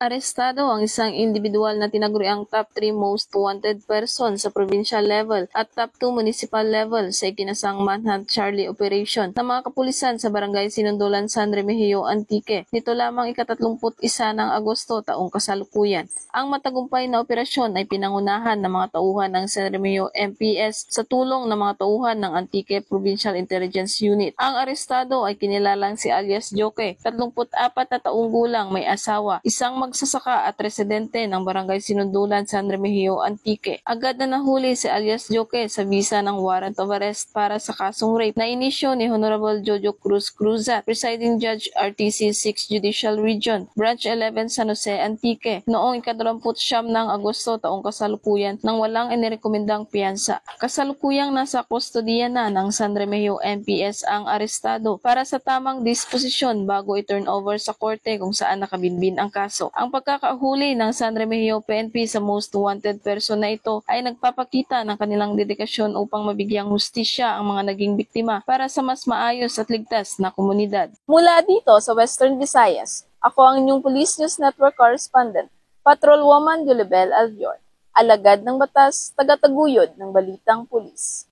Arestado ang isang individual na tinaguriang top 3 most wanted person sa provincial level at top 2 municipal level sa ikinasang Manhunt Charlie Operation ng mga kapulisan sa Barangay Sinundulan, San Remigio, Antique. Nito lamang ika-31 ng Agosto taong kasalukuyan. Ang matagumpay na operasyon ay pinangunahan ng mga tauhan ng San Remigio MPS sa tulong ng mga tauhan ng Antique Provincial Intelligence Unit. Ang arestado ay kinilalang si alias Joke, 34 na taong gulang, may asawa, isang magsasaka at residente ng Barangay Sinundulan, San Remigio, Antique. Agad na nahuli si alias Joke sa visa ng warrant of arrest para sa kasong rape na inisyo ni Honorable Jojo Cruz Cruzat, Presiding Judge RTC 6 Judicial Region, Branch 11 San Jose, Antique, noong ika-29 ng Agosto taong kasalukuyan nang walang inirekomendang piyansa. Kasalukuyang nasa kustodiya na ng San Remigio MPS ang arestado para sa tamang disposisyon bago i-turn over sa korte kung saan nakabinbin ang kaso. Ang pagkakahuli ng San Remigio PNP sa most wanted person na ito ay nagpapakita ng kanilang dedikasyon upang mabigyang hustisya ang mga naging biktima para sa mas maayos at ligtas na komunidad. Mula dito sa Western Visayas, ako ang inyong Police News Network correspondent, Patrolwoman Yulibel Albior, alagad ng batas, tagataguyod ng balitang pulis.